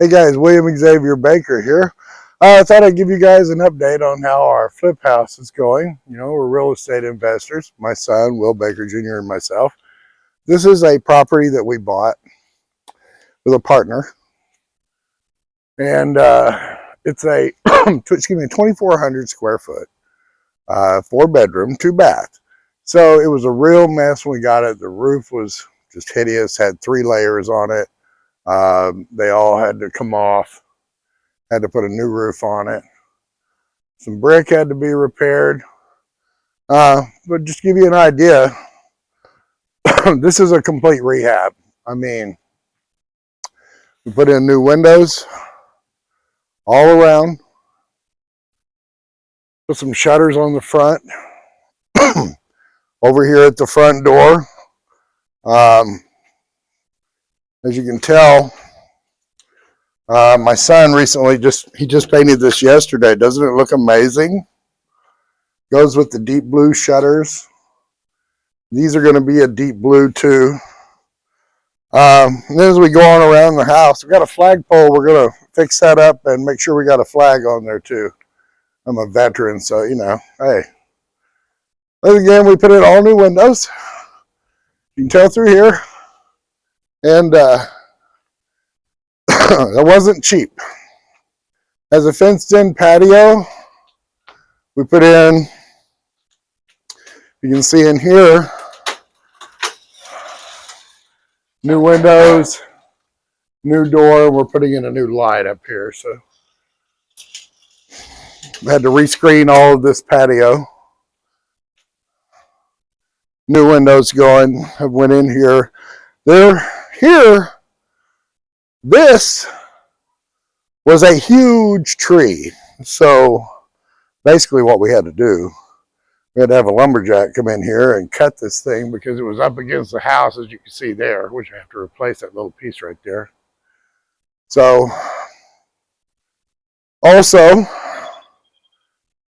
Hey guys, William Xavier Baker here. I thought I'd give you guys an update on how our flip house is going. You know, we're real estate investors, my son, Will Baker Jr. and myself. This is a property that we bought with a partner. And it's a, 2,400 square foot, 4-bedroom, 2-bath. So it was a real mess when we got it. The roof was just hideous, had 3 layers on it. They all had to come off. Had to put a new roof on it. Some brick had to be repaired. But just to give you an idea, this is a complete rehab. I mean, we put in new windows all around. Put some shutters on the front. Over here at the front door, as you can tell, my son recently just painted this yesterday. Doesn't it look amazing? Goes with the deep blue shutters. These are going to be a deep blue too. And then as we go on around the house, we've got a flagpole. We're going to fix that up and make sure we got a flag on there too. I'm a veteran, so you know, hey. But again, we put in all new windows. You can tell through here. And that wasn't cheap. As a fenced-in patio, we put in, you can see in here, new windows, new door. We're putting in a new light up here. So we had to rescreen all of this patio. New windows going, I went in here. Here, this was a huge tree. So basically what we had to do, we had to have a lumberjack come in here and cut this thing because it was up against the house, as you can see there, which I have to replace that little piece right there. So also,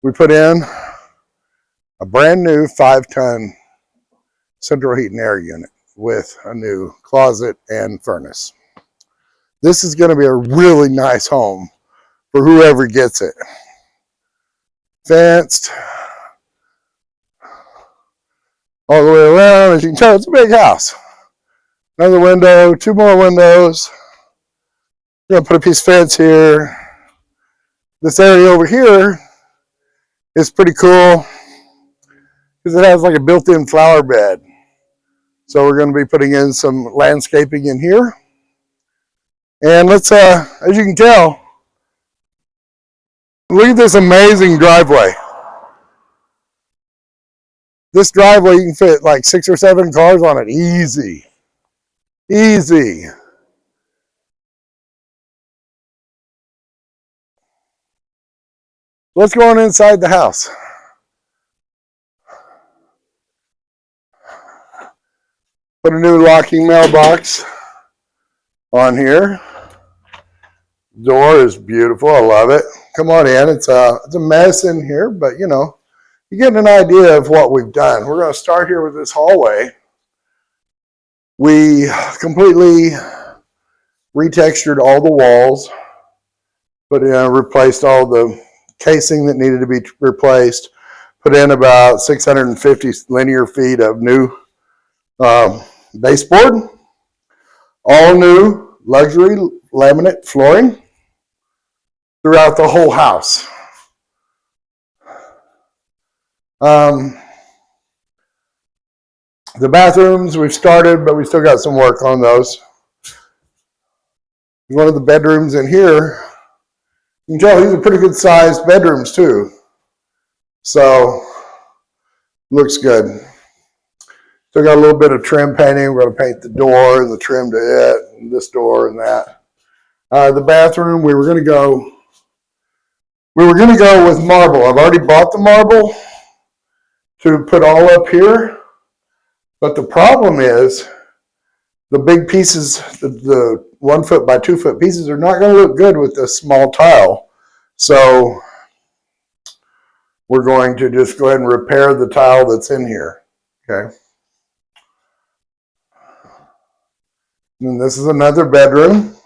we put in a brand new 5-ton central heat and air unit with a new closet and furnace. This is going to be a really nice home for whoever gets it. Fenced all the way around. As you can tell, it's a big house. Another window, 2 more windows. We're going to put a piece of fence here. This area over here is pretty cool because it has like a built-in flower bed. So we're going to be putting in some landscaping in here. And let's, as you can tell, look at this amazing driveway. This driveway, you can fit like 6 or 7 cars on it. Easy. Easy. Let's go on inside the house. Put a new locking mailbox on here. Door is beautiful. I love it. Come on in. It's a mess in here, but you know, you get an idea of what we've done. We're going to start here with this hallway. We completely retextured all the walls, but replaced all the casing that needed to be replaced. Put in about 650 linear feet of new baseboard. All new luxury laminate flooring throughout the whole house. The bathrooms we've started, but we still got some work on those. One of the bedrooms in here, you can tell these are pretty good sized bedrooms too. So, looks good. Still got a little bit of trim painting. We're going to paint the door and the trim to it, and this door and that. The bathroom, we were going to go with marble. I've already bought the marble to put all up here. But the problem is the big pieces, the 1 foot by 2 foot pieces are not going to look good with this small tile. So we're going to just go ahead and repair the tile that's in here. Okay. And this is another bedroom.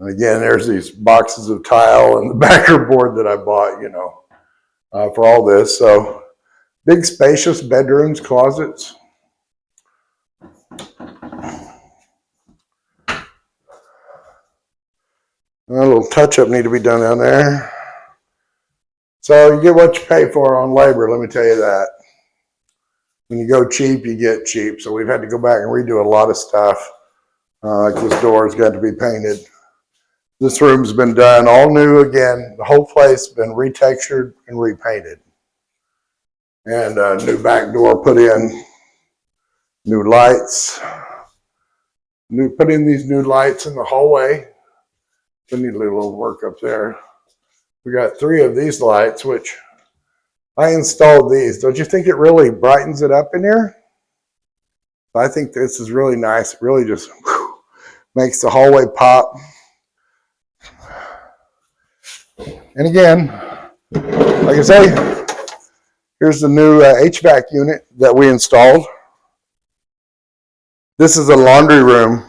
And again, there's these boxes of tile and the backer board that I bought, you know, for all this. So big spacious bedrooms, closets. A little touch-up need to be done down there. So you get what you pay for on labor, let me tell you that. When you go cheap, you get cheap. So we've had to go back and redo a lot of stuff. Like this door's got to be painted. This room's been done all new again. The whole place been retextured and repainted. And a new back door put in. New lights. Put in these new lights in the hallway. We need a little work up there. We got 3 of these lights, which I installed these. Don't you think it really brightens it up in here? I think this is really nice. It really just makes the hallway pop. And again, like I say, here's the new HVAC unit that we installed. This is a laundry room.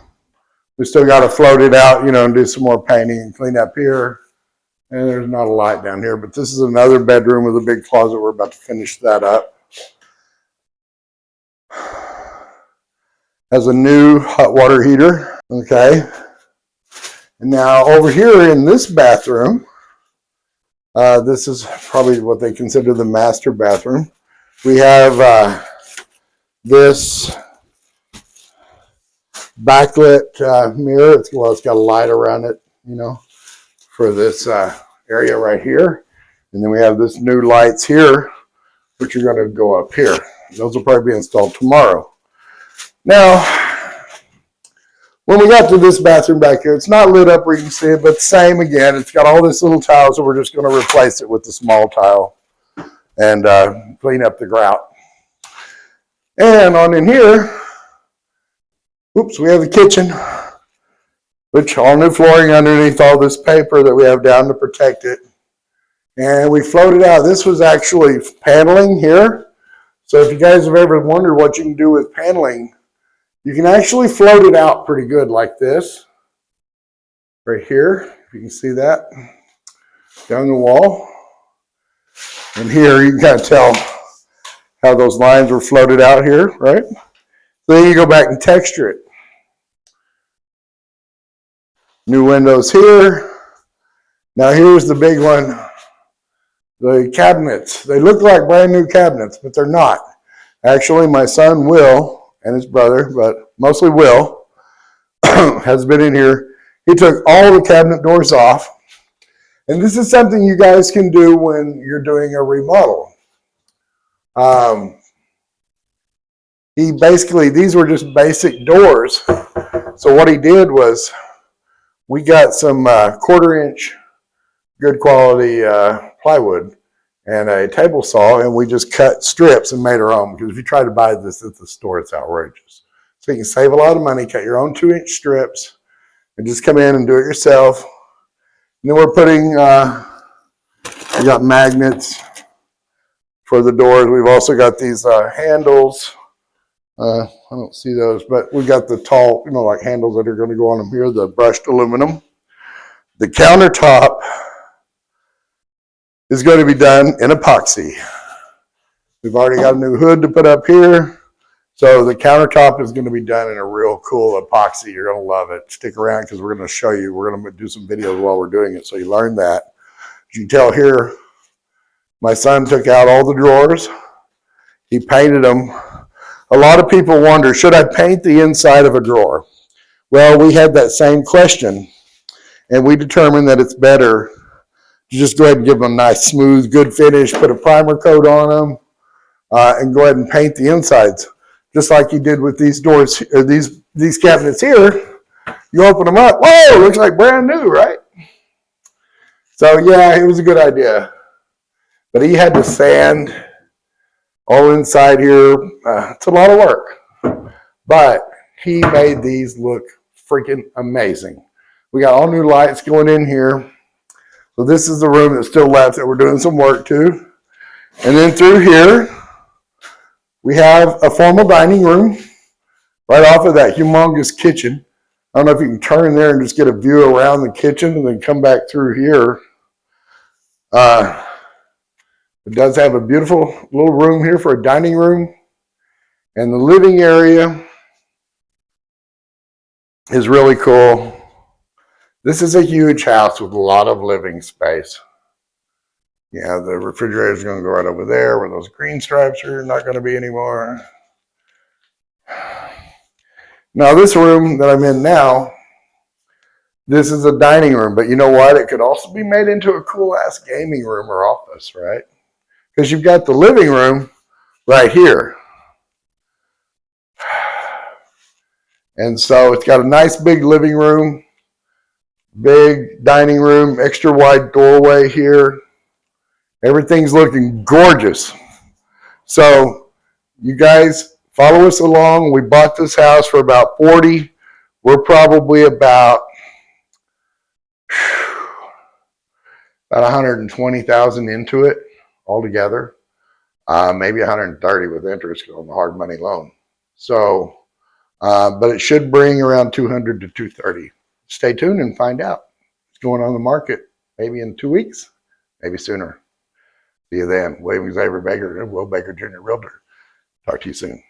We still got to float it out, you know, and do some more painting and clean up here. And there's not a light down here, but this is another bedroom with a big closet. We're about to finish that up. Has a new hot water heater, okay. And now over here in this bathroom, this is probably what they consider the master bathroom. We have this backlit mirror. It's got a light around it, you know, for this area right here. And then we have this new lights here, which are going to go up here. Those will probably be installed tomorrow. Now, when we got to this bathroom back here, it's not lit up where you can see it, but same again. It's got all this little tile, so we're just going to replace it with the small tile and clean up the grout. And on in here, oops, we have the kitchen, which all new flooring underneath all this paper that we have down to protect it. And we floated out. This was actually paneling here. So if you guys have ever wondered what you can do with paneling, you can actually float it out pretty good like this. Right here, if you can see that, down the wall. And here you can kind of tell how those lines were floated out here, right? So then you go back and texture it. New windows here. Now here's the big one. The cabinets. They look like brand new cabinets, but they're not. Actually, my son Will and his brother, but mostly Will, has been in here. He took all the cabinet doors off. And this is something you guys can do when you're doing a remodel. These were just basic doors. So what he did was, we got some 1/4 inch good quality plywood and a table saw, and we just cut strips and made our own, because if you try to buy this at the store, it's outrageous. So you can save a lot of money, cut your own 2-inch strips, and just come in and do it yourself. And then we're putting, we got magnets for the doors. We've also got these handles. I don't see those, but we got the tall, you know, like handles that are going to go on them here, the brushed aluminum. The countertop is going to be done in epoxy. We've already got a new hood to put up here. So the countertop is going to be done in a real cool epoxy. You're going to love it. Stick around because we're going to show you. We're going to do some videos while we're doing it so you learn that. As you can tell here, my son took out all the drawers. He painted them. A lot of people wonder, should I paint the inside of a drawer? Well, we had that same question, and we determined that it's better to just go ahead and give them a nice, smooth, good finish, put a primer coat on them, and go ahead and paint the insides. Just like you did with these doors, or these cabinets here. You open them up, whoa, looks like brand new, right? So yeah, it was a good idea. But he had to sand all inside here. It's a lot of work. But he made these look freaking amazing. We got all new lights going in here. So this is the room that's still left that we're doing some work to. And then through here, we have a formal dining room right off of that humongous kitchen. I don't know if you can turn there and just get a view around the kitchen and then come back through here. It does have a beautiful little room here for a dining room. And the living area is really cool. This is a huge house with a lot of living space. Yeah, the refrigerator is going to go right over there where those green stripes are not going to be anymore. Now this room that I'm in now, this is a dining room, but you know what? It could also be made into a cool ass gaming room or office, right? Because you've got the living room right here. And so it's got a nice big living room, big dining room, extra wide doorway here. Everything's looking gorgeous. So you guys follow us along. We bought this house for about 40. We're probably about 120,000 into it altogether. Maybe 130 with interest on the hard money loan. So, but it should bring around 200 to 230. Stay tuned and find out what's going on in the market. Maybe in 2 weeks, maybe sooner. See you then. William Xavier Baker, Will Baker Jr. Realtor. Talk to you soon.